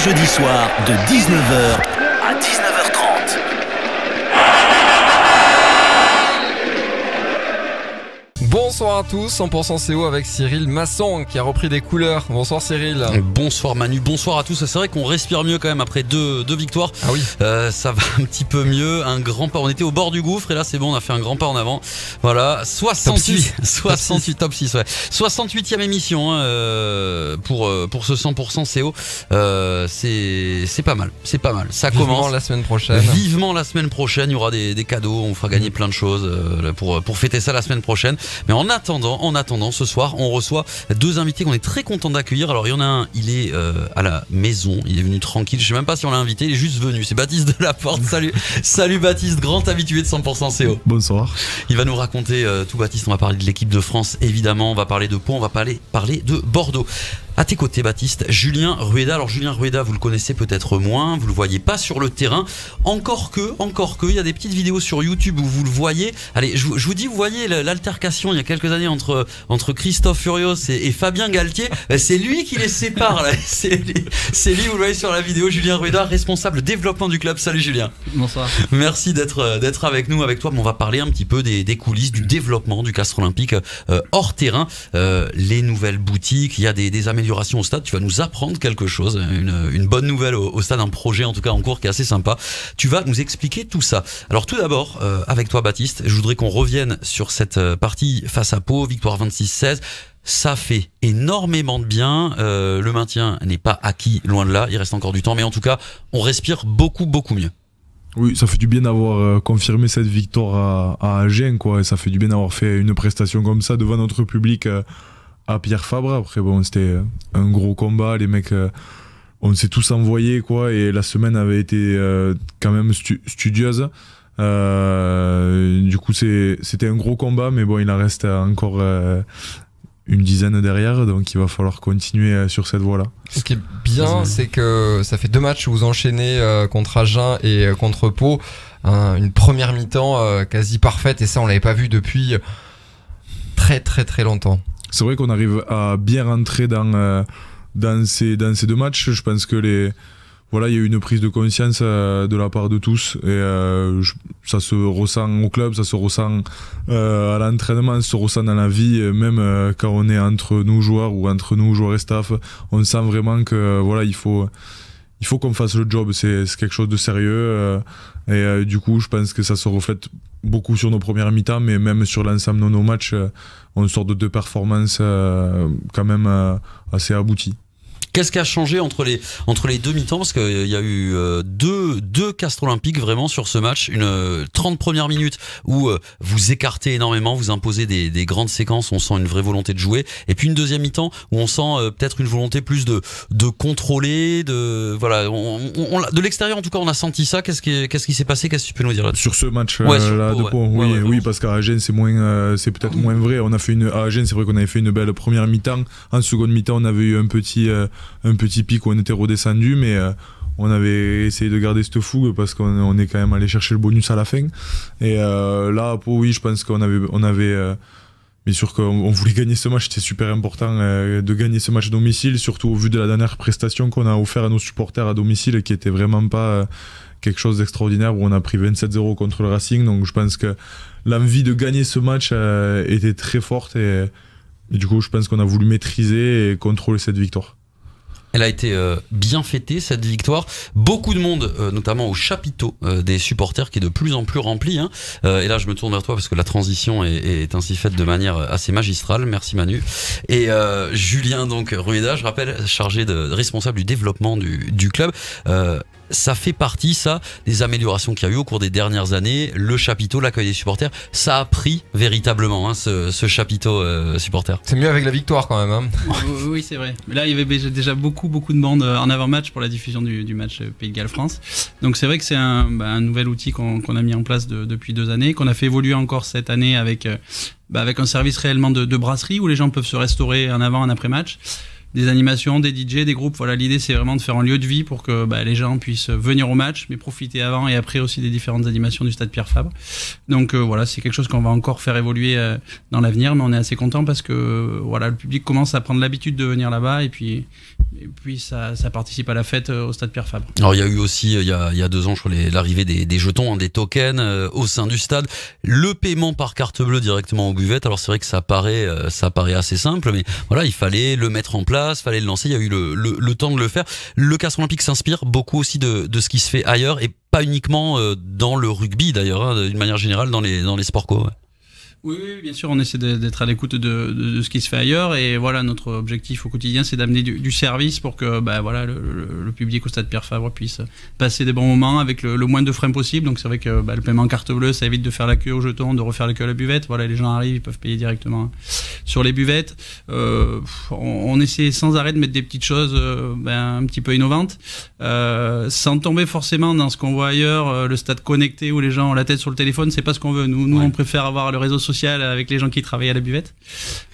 jeudis soirs de 19h à 19h30. Bonsoir à tous, 100% CO avec Cyril Masson qui a repris des couleurs. Bonsoir Cyril. Bonsoir Manu, bonsoir à tous. C'est vrai qu'on respire mieux quand même après deux victoires. Ah oui. Ça va un petit peu mieux. Un grand pas. On était au bord du gouffre et là c'est bon, on a fait un grand pas en avant. Voilà, 68 top 6 ouais. 68e émission pour ce 100% CO. C'est pas mal. C'est pas mal. Ça Vivement commence la semaine prochaine. Vivement la semaine prochaine, il y aura des cadeaux, on fera gagner plein de choses pour fêter ça la semaine prochaine. Mais en attendant, ce soir, on reçoit deux invités qu'on est très content d'accueillir. Alors il y en a un, il est à la maison, il est venu tranquille. Je sais même pas si on l'a invité, il est juste venu. C'est Baptiste Delaporte. Salut Baptiste, grand habitué de 100% CO. Bonsoir. Il va nous raconter tout Baptiste. On va parler de l'équipe de France, évidemment. On va parler de Pau, on va parler de Bordeaux. À tes côtés, Baptiste, Julien Rueda. Alors Julien Rueda, vous le connaissez peut-être moins, vous le voyez pas sur le terrain. Encore que, il y a des petites vidéos sur YouTube où vous le voyez. Allez, je vous dis, vous voyez l'altercation il y a quelques années entre Christophe Furios et Fabien Galtier. C'est lui qui les sépare là. C'est lui, vous le voyez sur la vidéo, Julien Rueda, responsable développement du club. Salut Julien. Bonsoir. Merci d'être avec nous, avec toi. On va parler un petit peu des coulisses du développement du Castres Olympique hors terrain. Les nouvelles boutiques, il y a des améliorations au stade. Tu vas nous apprendre quelque chose, une bonne nouvelle au stade, un projet en tout cas en cours qui est assez sympa. Tu vas nous expliquer tout ça. Alors tout d'abord, avec toi Baptiste, je voudrais qu'on revienne sur cette partie face à Pau, victoire 26-16. Ça fait énormément de bien. Le maintien n'est pas acquis, loin de là. Il reste encore du temps, mais en tout cas, on respire beaucoup mieux. Oui, ça fait du bien d'avoir confirmé cette victoire à Agen, quoi. Et ça fait du bien d'avoir fait une prestation comme ça devant notre public à Pierre Fabre. Après, bon, c'était un gros combat. Les mecs, on s'est tous envoyés, quoi. Et la semaine avait été quand même studieuse. Du coup, c'était un gros combat, mais bon, il en reste encore une dizaine derrière, donc il va falloir continuer sur cette voie-là. Ce qui est bien, c'est que ça fait 2 matchs où vous enchaînez contre Agen et contre Pau. Une première mi-temps quasi parfaite, et ça, on l'avait pas vu depuis très longtemps. C'est vrai qu'on arrive à bien rentrer dans ces 2 matchs. Je pense que il y a eu une prise de conscience de la part de tous, et ça se ressent au club, ça se ressent à l'entraînement, ça se ressent dans la vie, même quand on est entre nous joueurs ou entre nous joueurs et staff. On sent vraiment que il faut qu'on fasse le job. C'est quelque chose de sérieux, et du coup je pense que ça se reflète beaucoup sur nos premières mi-temps, mais même sur l'ensemble de nos matchs. On sort de 2 performances quand même assez abouties. Qu'est-ce qui a changé entre les 2 mi-temps? Parce qu'il y a eu deux Castres Olympiques vraiment sur ce match. Une 30 premières minutes où vous écartez énormément, vous imposez des grandes séquences, on sent une vraie volonté de jouer. Et puis une deuxième mi-temps où on sent peut-être une volonté plus de contrôler, de l'extérieur en tout cas on a senti ça. Qu'est-ce qui s'est passé? Qu'est-ce que tu peux nous dire là-dessus? Sur ce match là de Pau, oui, parce qu'à Agen c'est peut-être moins vrai. On a fait à Agen, c'est vrai qu'on avait fait une belle première mi-temps. En seconde mi-temps on avait eu un petit pic où on était redescendu, mais on avait essayé de garder cette fougue parce qu'on est quand même allé chercher le bonus à la fin. Et là, à Pau, oui, je pense qu'on avait bien sûr qu'on voulait gagner ce match. C'était super important de gagner ce match à domicile, surtout au vu de la dernière prestation qu'on a offert à nos supporters à domicile, qui était vraiment pas quelque chose d'extraordinaire, où on a pris 27-0 contre le Racing. Donc je pense que l'envie de gagner ce match était très forte, et du coup je pense qu'on a voulu maîtriser et contrôler cette victoire. Elle a été bien fêtée cette victoire. Beaucoup de monde, notamment au chapiteau des supporters, qui est de plus en plus rempli. Et là, je me tourne vers toi parce que la transition est ainsi faite de manière assez magistrale. Merci Manu. Et Julien donc Rueda, je rappelle, chargé de responsable du développement du club. Ça fait partie, ça, des améliorations qu'il y a eu au cours des dernières années. Le chapiteau, l'accueil des supporters, ça a pris véritablement ce chapiteau supporter. C'est mieux avec la victoire quand même. Oui, c'est vrai. Mais là, il y avait déjà beaucoup de monde en avant-match pour la diffusion du match Pays de Galles-France. Donc c'est vrai que c'est un nouvel outil qu'on a mis en place depuis 2 années, qu'on a fait évoluer encore cette année avec un service réellement de brasserie où les gens peuvent se restaurer en avant, en après-match. Des animations, des DJ, des groupes. Voilà, l'idée c'est vraiment de faire un lieu de vie pour que les gens puissent venir au match, mais profiter avant et après aussi des différentes animations du stade Pierre Fabre. Donc voilà, c'est quelque chose qu'on va encore faire évoluer dans l'avenir, mais on est assez content parce que le public commence à prendre l'habitude de venir là-bas, et puis Et puis ça participe à la fête au stade Pierre Fabre. Alors il y a eu aussi il y a 2 ans, je crois, l'arrivée des jetons, hein, des tokens au sein du stade, le paiement par carte bleue directement aux buvettes. Alors c'est vrai que ça paraît assez simple, mais voilà, il fallait le mettre en place, fallait le lancer. Il y a eu le temps de le faire. Le Castres Olympique s'inspire beaucoup aussi de ce qui se fait ailleurs et pas uniquement dans le rugby d'ailleurs, hein, d'une manière générale dans les sports co. Ouais. Oui, bien sûr, on essaie d'être à l'écoute de ce qui se fait ailleurs et voilà, notre objectif au quotidien, c'est d'amener du service pour que voilà, le public au stade Pierre Fabre puisse passer des bons moments avec le moins de freins possible. Donc c'est vrai que le paiement carte bleue, ça évite de faire la queue au jeton, de refaire la queue à la buvette. Voilà, les gens arrivent, ils peuvent payer directement sur les buvettes. On essaie sans arrêt de mettre des petites choses un petit peu innovantes, sans tomber forcément dans ce qu'on voit ailleurs, le stade connecté où les gens ont la tête sur le téléphone. C'est pas ce qu'on veut. Nous, on préfère avoir le réseau social avec les gens qui travaillent à la buvette.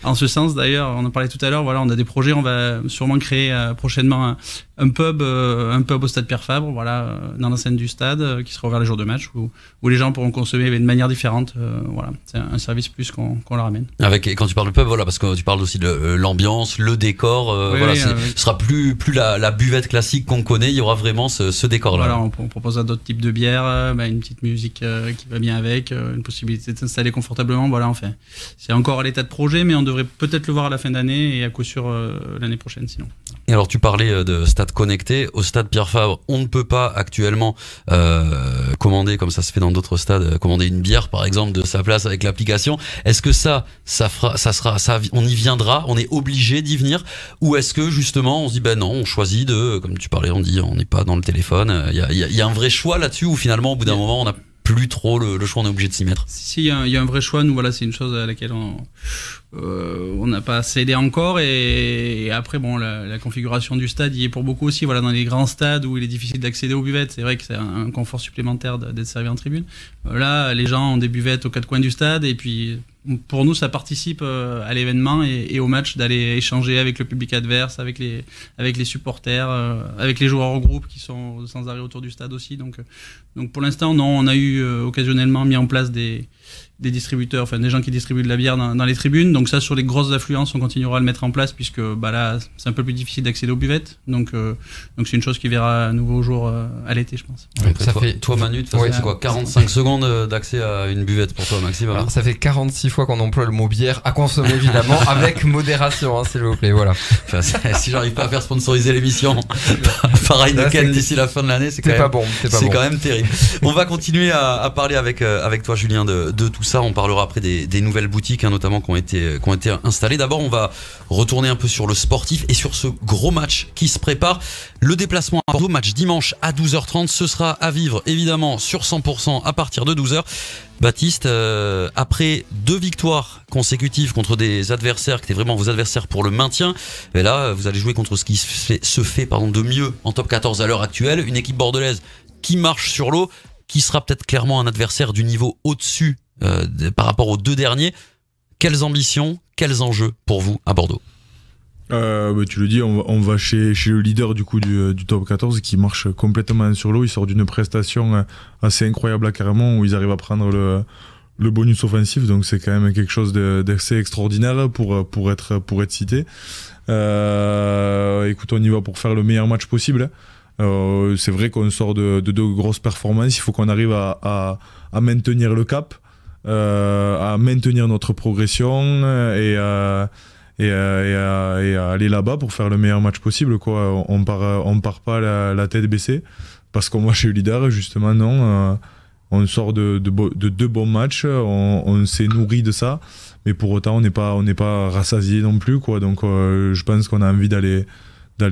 En ce sens, d'ailleurs, on en parlait tout à l'heure, voilà, on a des projets, on va sûrement créer prochainement un pub au stade Pierre Fabre, voilà, dans l'enceinte du stade, qui sera ouvert les jours de match, où les gens pourront consommer de manière différente. Voilà, c'est un service plus qu'on leur amène. Quand tu parles de pub, voilà, parce que tu parles aussi de l'ambiance, le décor, voilà, ce sera plus la buvette classique qu'on connaît, il y aura vraiment ce décor-là. Voilà, on proposera d'autres types de bières, une petite musique qui va bien avec, une possibilité de s'installer confortablement. Voilà, enfin, c'est encore à l'état de projet, mais on devrait peut-être le voir à la fin d'année et à coup sûr l'année prochaine sinon. Et alors tu parlais de stade connecté. Au stade Pierre Fabre, on ne peut pas actuellement commander, comme ça se fait dans d'autres stades, commander une bière par exemple de sa place avec l'application. Est-ce que on y viendra, on est obligé d'y venir, ou est-ce que justement on se dit non, on choisit comme tu parlais, on dit on n'est pas dans le téléphone. Il y a un vrai choix là-dessus, ou finalement au bout d'un moment on a plus trop le choix, on est obligé de s'y mettre. Si, il y a un vrai choix. Nous, voilà, c'est une chose à laquelle on n'a pas cédé encore. Et après, la configuration du stade y est pour beaucoup aussi. Voilà, dans les grands stades où il est difficile d'accéder aux buvettes, c'est vrai que c'est un confort supplémentaire d'être servi en tribune. Là, les gens ont des buvettes aux 4 coins du stade, et puis pour nous, ça participe à l'événement et au match d'aller échanger avec le public adverse, avec les supporters, avec les joueurs au groupe qui sont sans arrêt autour du stade aussi. Donc pour l'instant, non, on a eu occasionnellement mis en place des distributeurs, enfin des gens qui distribuent de la bière dans les tribunes. Donc ça, sur les grosses affluences, on continuera à le mettre en place, puisque là, c'est un peu plus difficile d'accéder aux buvettes. Donc c'est une chose qui verra à nouveau au jour à l'été, je pense. Donc toi Manu, de toute façon, c'est quoi, 45 secondes d'accès à une buvette pour toi, Maxime? Alors, ça fait 46 fois qu'on emploie le mot bière, à consommer évidemment avec modération, hein, s'il vous plaît, voilà. Enfin, si j'arrive pas à faire sponsoriser l'émission pareil de Ken d'ici la fin de l'année, c'est quand même terrible. On va continuer à parler avec toi, Julien, de tout ça. On parlera après des nouvelles boutiques, hein, notamment qui ont été installées. D'abord, on va retourner un peu sur le sportif et sur ce gros match qui se prépare. Le déplacement à Bordeaux, match dimanche à 12h30. Ce sera à vivre évidemment sur 100% à partir de 12h. Baptiste, après 2 victoires consécutives contre des adversaires qui étaient vraiment vos adversaires pour le maintien, et là vous allez jouer contre ce qui se fait de mieux en top 14 à l'heure actuelle, une équipe bordelaise qui marche sur l'eau, qui sera peut-être clairement un adversaire du niveau au-dessus par rapport aux 2 derniers. Quelles ambitions, quels enjeux pour vous à Bordeaux? Tu le dis, on va chez le leader du coup du top 14 qui marche complètement sur l'eau. Il sort d'une prestation assez incroyable à Carrément, où ils arrivent à prendre le bonus offensif, donc c'est quand même quelque chose d'assez extraordinaire pour être cité. Écoute, on y va pour faire le meilleur match possible. C'est vrai qu'on sort de 2 grosses performances. Il faut qu'on arrive à maintenir le cap, à maintenir notre progression et à aller là-bas pour faire le meilleur match possible, quoi. On part pas la tête baissée parce qu'on va chez le leader, justement. Non, on sort de 2 bons matchs, on s'est nourri de ça, mais pour autant on n'est pas rassasié non plus, quoi. Donc je pense qu'on a envie d'aller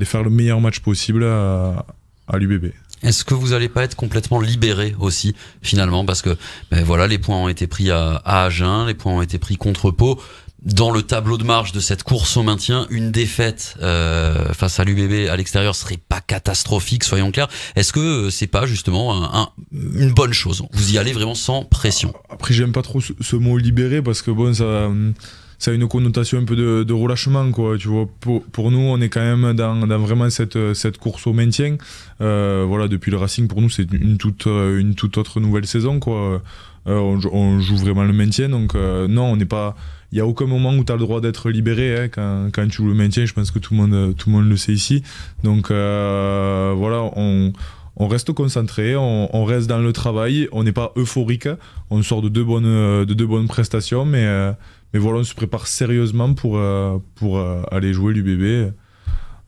faire le meilleur match possible à l'UBB. Est-ce que vous n'allez pas être complètement libéré aussi, finalement, parce que voilà, les points ont été pris à Agen, les points ont été pris contre Pau. Dans le tableau de marge de cette course au maintien, une défaite face à l'UBB à l'extérieur serait pas catastrophique, soyons clairs. Est-ce que c'est pas justement une bonne chose? Vous y allez vraiment sans pression? Après, j'aime pas trop ce mot libéré, parce que bon, ça a une connotation un peu de relâchement, quoi. Tu vois, pour nous, on est quand même dans vraiment cette course au maintien. Voilà, depuis le Racing, pour nous, c'est une toute autre nouvelle saison, quoi. On joue vraiment le maintien, donc non, on n'est pas. Il n'y a aucun moment où tu as le droit d'être libéré, hein, quand tu joues le maintien. Je pense que tout le monde le sait ici. Donc voilà, on reste concentré, on reste dans le travail, on n'est pas euphorique, on sort de deux bonnes prestations, mais voilà, on se prépare sérieusement pour aller jouer l'UBB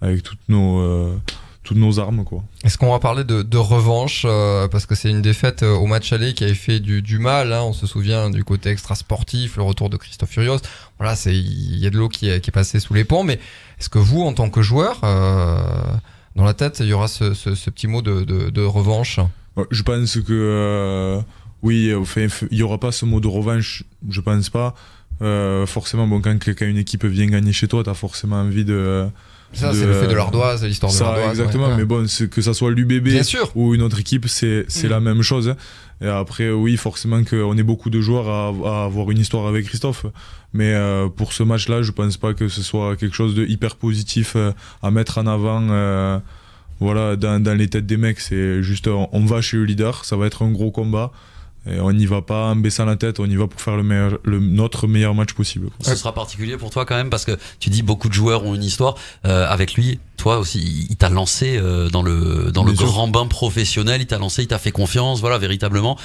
avec toutes nos armes, quoi. Est-ce qu'on va parler de revanche, parce que c'est une défaite au match aller qui avait fait du mal, hein. On se souvient du côté extra-sportif, le retour de Christophe Furios. Voilà, il y a de l'eau qui est passée sous les ponts, mais est-ce que vous, en tant que joueur, dans la tête, il y aura ce petit mot de revanche? Je pense que oui, enfin, il n'y aura pas ce mot de revanche, je pense pas. Forcément, bon, quand une équipe vient gagner chez toi, tu as forcément envie de... Ça, c'est le fait de l'Ardoise, l'histoire de l'Ardoise. Exactement, ouais. Mais bon, que ça soit l'UBB ou une autre équipe, c'est la même chose. Et après, oui, forcément qu'on est beaucoup de joueurs à avoir une histoire avec Christophe. Mais pour ce match-là, je pense pas que ce soit quelque chose de hyper positif à mettre en avant. Voilà, dans les têtes des mecs, c'est juste on va chez le leader, ça va être un gros combat. Et on n'y va pas en baissant la tête, on y va pour faire notre meilleur match possible. Ce sera particulier pour toi quand même, parce que tu dis beaucoup de joueurs ont une histoire. Avec lui, toi aussi, il t'a lancé dans le grand bain professionnel, il t'a fait confiance, voilà, véritablement.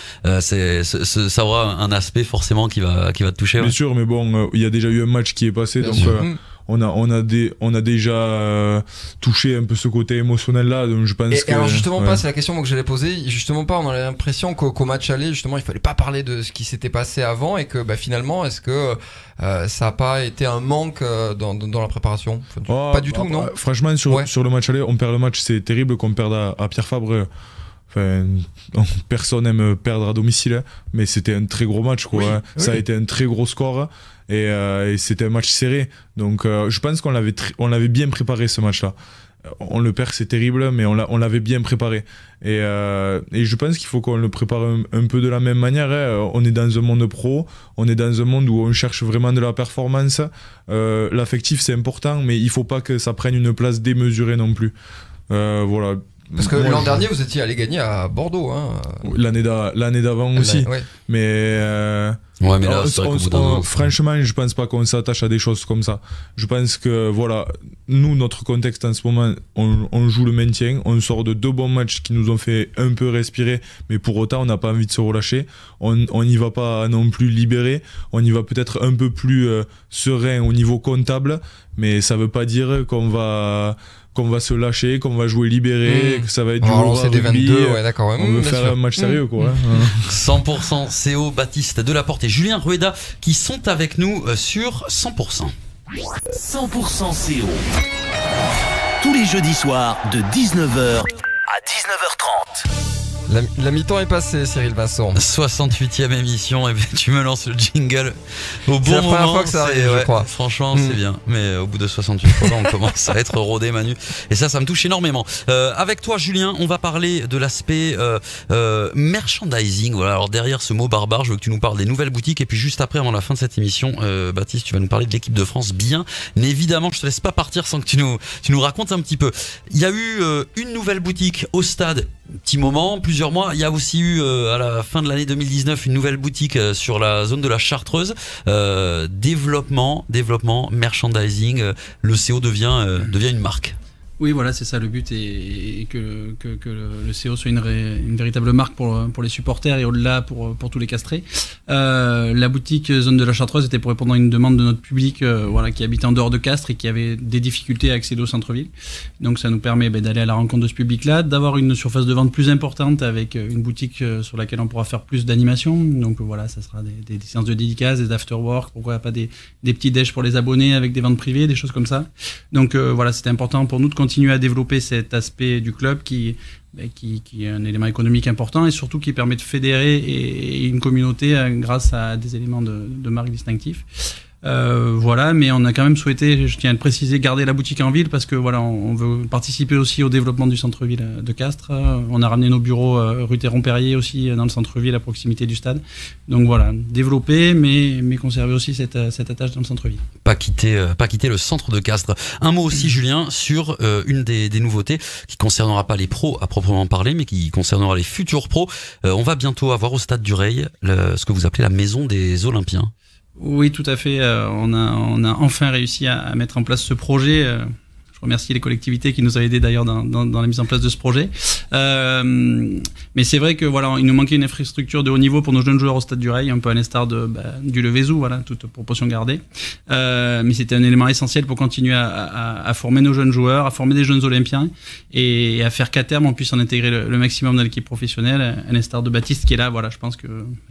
Ça aura un aspect forcément qui va te toucher. Bien sûr, mais bon, il y a déjà eu un match qui est passé, donc on a déjà touché un peu ce côté émotionnel là, donc je pense que... alors justement pas, c'est la question que j'allais poser, justement pas, on a l'impression qu'au match aller, justement, il fallait pas parler de ce qui s'était passé avant, et que finalement, est-ce que ça a pas été un manque dans la préparation? Pas du tout, non? Franchement, sur le match aller, on perd le match, c'est terrible qu'on perde à Pierre Fabre. Enfin, personne n'aime perdre à domicile, mais c'était un très gros match, quoi. Oui. Ça a été un très gros score, et c'était un match serré. Donc je pense qu'on l'avait bien préparé, ce match-là. On le perd, c'est terrible, mais on l'avait bien préparé. Et je pense qu'il faut qu'on le prépare un peu de la même manière, hein. On est dans un monde pro, on est dans un monde où on cherche vraiment de la performance. L'affectif, c'est important, mais il faut pas que ça prenne une place démesurée non plus. Voilà. Parce que l'an dernier, vous étiez allé gagner à Bordeaux, hein. L'année d'avant aussi. Ouais. Mais ouais, mais là, franchement, je pense pas qu'on s'attache à des choses comme ça. Je pense que voilà, nous, notre contexte en ce moment, on joue le maintien, on sort de 2 bons matchs qui nous ont fait un peu respirer, mais pour autant, on n'a pas envie de se relâcher. On n'y va pas non plus libéré, on y va peut-être un peu plus serein au niveau comptable, mais ça veut pas dire qu'on va se lâcher, qu'on va jouer libéré, que ça va être du lancer des 22, ouais, d'accord, ouais, on veut faire un match sérieux, quoi. 100% CO, Baptiste Delaporte et Julien Rueda qui sont avec nous sur 100%. 100% CO. Tous les jeudis soirs de 19h à 19h30. La mi-temps est passée, Cyril Vincent. 68e émission, et tu me lances le jingle au bon moment. C'est la première fois que ça arrive, je crois. Franchement, c'est bien. Mais au bout de 68 fois, on commence à être rodé, Manu. Et ça me touche énormément. Avec toi, Julien, on va parler de l'aspect merchandising. Voilà. Alors derrière ce mot barbare, je veux que tu nous parles des nouvelles boutiques. Et puis juste après, avant la fin de cette émission, Baptiste, tu vas nous parler de l'équipe de France. Bien évidemment, je te laisse pas partir sans que tu nous racontes un petit peu. Il y a eu une nouvelle boutique au stade. Petit moment, plusieurs mois. Il y a aussi eu à la fin de l'année 2019 une nouvelle boutique sur la zone de la Chartreuse. Développement, merchandising. Le CO devient une marque. Oui, voilà, c'est ça le but, et que le CO soit une véritable marque pour les supporters et au-delà pour tous les castrés. La boutique Zone de la Chartreuse était pour répondre à une demande de notre public, voilà, qui habitait en dehors de Castres et qui avait des difficultés à accéder au centre-ville. Donc ça nous permet d'aller à la rencontre de ce public-là, d'avoir une surface de vente plus importante avec une boutique sur laquelle on pourra faire plus d'animation. Donc voilà, ça sera des séances de dédicaces, des after-work, pourquoi pas des petits déj pour les abonnés avec des ventes privées, des choses comme ça. Donc voilà, c'était important pour nous de continuer à développer cet aspect du club qui est un élément économique important et surtout qui permet de fédérer et une communauté grâce à des éléments de marque distinctifs. Voilà, mais on a quand même souhaité, je tiens à le préciser, garder la boutique en ville parce que voilà, on veut participer aussi au développement du centre-ville de Castres. On a ramené nos bureaux rue Théron-Perrier aussi dans le centre-ville à proximité du stade. Donc voilà, développer mais conserver aussi cette attache dans le centre-ville. Pas quitter le centre de Castres. Un mot aussi, Julien, sur une des nouveautés qui concernera pas les pros à proprement parler, mais qui concernera les futurs pros. On va bientôt avoir au stade du Reil ce que vous appelez la maison des Olympiens. Oui, tout à fait. On a enfin réussi à mettre en place ce projet. Je remercie les collectivités qui nous ont aidés d'ailleurs dans la mise en place de ce projet. Mais c'est vrai que voilà, il nous manquait une infrastructure de haut niveau pour nos jeunes joueurs au Stade du Reil, un peu à l'instar du Levezou, voilà, toute proportion gardée. Mais c'était un élément essentiel pour continuer à former nos jeunes joueurs, à former des jeunes Olympiens et à faire qu'à terme on puisse en intégrer le maximum dans l'équipe professionnelle, à l'instar de Baptiste qui est là. Voilà,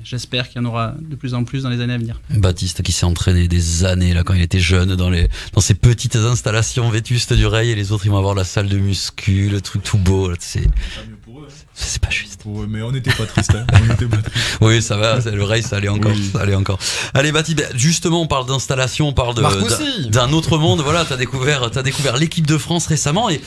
j'espère qu'il y en aura de plus en plus dans les années à venir. Baptiste qui s'est entraîné des années là quand il était jeune dans ces petites installations vétustes du Reil, et les autres ils vont avoir la salle de muscu, le truc tout beau là, c'est pas juste. Mais on n'était pas triste. Oui, ça va, le Reil ça allait encore, oui. Ça allait encore. Allez Baptiste, justement on parle d'installation, on parle d'un autre monde. Voilà, t'as découvert l'équipe de France récemment et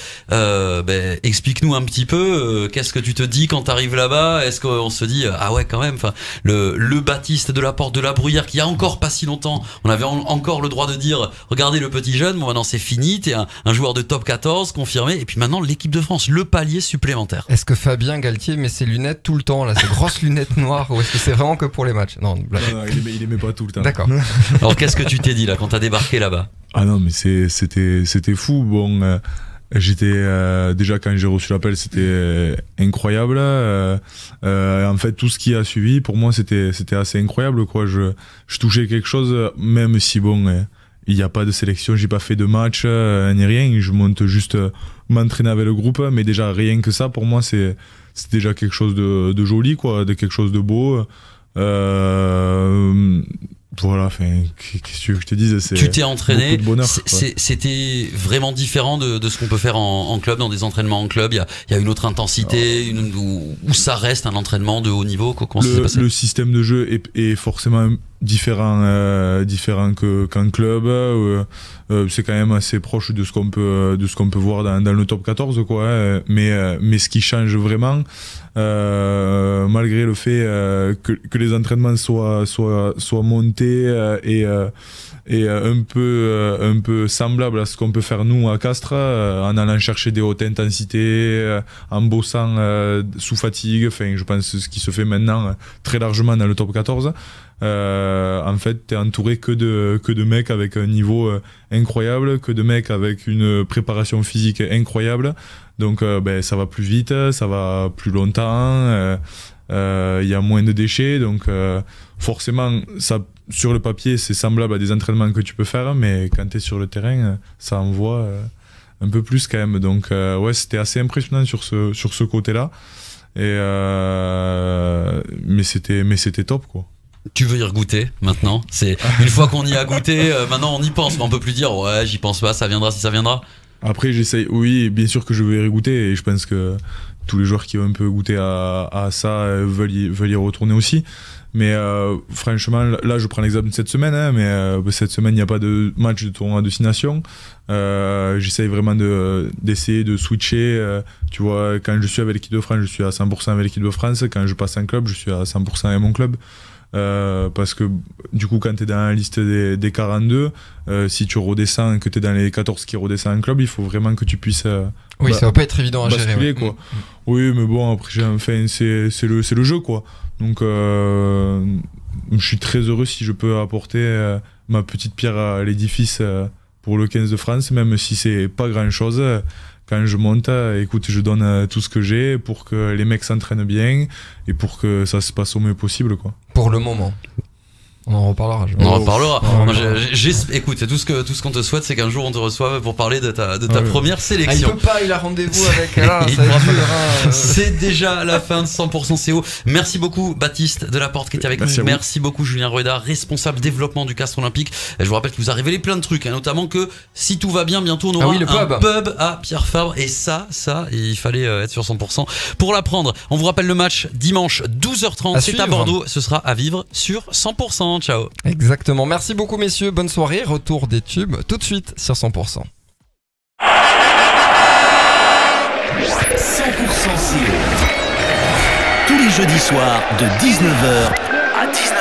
explique-nous un petit peu qu'est-ce que tu te dis quand t'arrives là-bas. Est-ce qu'on se dit ah ouais quand même, enfin le Baptiste de la Porte de la Bruyère qui a encore pas si longtemps, on avait encore le droit de dire regardez le petit jeune, bon maintenant c'est fini, t'es un joueur de top 14 confirmé, et puis maintenant l'équipe de France, le palier supplémentaire. Est-ce que Fabien Galtier met ses lunettes tout le temps là, ces grosses lunettes noires, ou est-ce que c'est vraiment que pour les matchs? Non, il les met pas tout le temps. D'accord. Alors qu'est-ce que tu t'es dit là quand t'as débarqué là-bas? Ah non mais c'était fou. Bon, j'étais déjà quand j'ai reçu l'appel, c'était incroyable. En fait, tout ce qui a suivi pour moi c'était assez incroyable quoi. Je touchais quelque chose, même si bon. Il n'y a pas de sélection, j'ai pas fait de match ni rien, je monte juste m'entraîner avec le groupe, mais déjà rien que ça pour moi c'est déjà quelque chose de joli quoi, de quelque chose de beau. Voilà, enfin, qu'est-ce que je te dise, tu t'es entraîné, bonheur, c'était vraiment différent de ce qu'on peut faire en club, dans des entraînements en club. Il y a une autre intensité, où ça reste un entraînement de haut niveau. Le système de jeu est forcément différent qu'en club. C'est quand même assez proche de ce qu'on peut voir dans le top 14 quoi. Mais ce qui change vraiment, malgré le fait que les entraînements soient montés et un peu semblable à ce qu'on peut faire nous à Castres, en allant chercher des hautes intensités, en bossant sous fatigue. Enfin, je pense ce qui se fait maintenant très largement dans le top 14. En fait, t'es entouré que de mecs avec un niveau incroyable, que de mecs avec une préparation physique incroyable. Donc, ça va plus vite, ça va plus longtemps. Il y a moins de déchets, donc forcément, ça, sur le papier, c'est semblable à des entraînements que tu peux faire, mais quand t'es sur le terrain, ça envoie un peu plus quand même. Donc, ouais, c'était assez impressionnant sur ce côté-là. Mais c'était top, quoi. Tu veux y regoûter maintenant? C'est une fois qu'on y a goûté, maintenant on y pense, mais on peut plus dire ouais j'y pense pas, ça viendra si ça viendra. Après j'essaye, oui bien sûr que je veux y goûter, et je pense que tous les joueurs qui ont un peu goûté à ça veulent y retourner aussi. Mais franchement là je prends l'exemple de cette semaine, mais cette semaine il n'y a pas de match de tournoi de 6 nations. J'essaye vraiment d'essayer de switcher. Tu vois, quand je suis avec l'équipe de France, je suis à 100% avec l'équipe de France. Quand je passe en club, je suis à 100% avec mon club. Parce que du coup quand tu es dans la liste des 42, si tu redescends, que tu es dans les 14 qui redescendent en club, il faut vraiment que tu puisses oui, ça va pas être évident à gérer, quoi. Oui, mais bon, après enfin, c'est le jeu quoi. Donc je suis très heureux si je peux apporter ma petite pierre à l'édifice pour le 15 de France, même si c'est pas grand chose. Quand je monte, écoute, je donne tout ce que j'ai pour que les mecs s'entraînent bien et pour que ça se passe au mieux possible, quoi. Pour le moment. On en reparlera. On en reparlera. Moi, écoute, tout ce qu'on te souhaite, c'est qu'un jour on te reçoive pour parler de ta première sélection. Il peut pas, il a rendez-vous avec là, c'est déjà la fin de 100% CO. Merci beaucoup Baptiste de la Porte qui était avec nous. Merci beaucoup Julien Rueda, responsable développement du Castres Olympique. Et je vous rappelle qu'il vous a révélé plein de trucs, notamment que si tout va bien, bientôt on aura un pub à Pierre Fabre. Et ça, il fallait être sur 100% pour l'apprendre. On vous rappelle le match dimanche 12h30. C'est à Bordeaux. Ce sera à vivre sur 100%. Exactement, ciao. Exactement. Merci beaucoup, messieurs. Bonne soirée. Retour des tubes tout de suite sur 100%. 100% Tous les jeudis soirs de 19h à 19h30.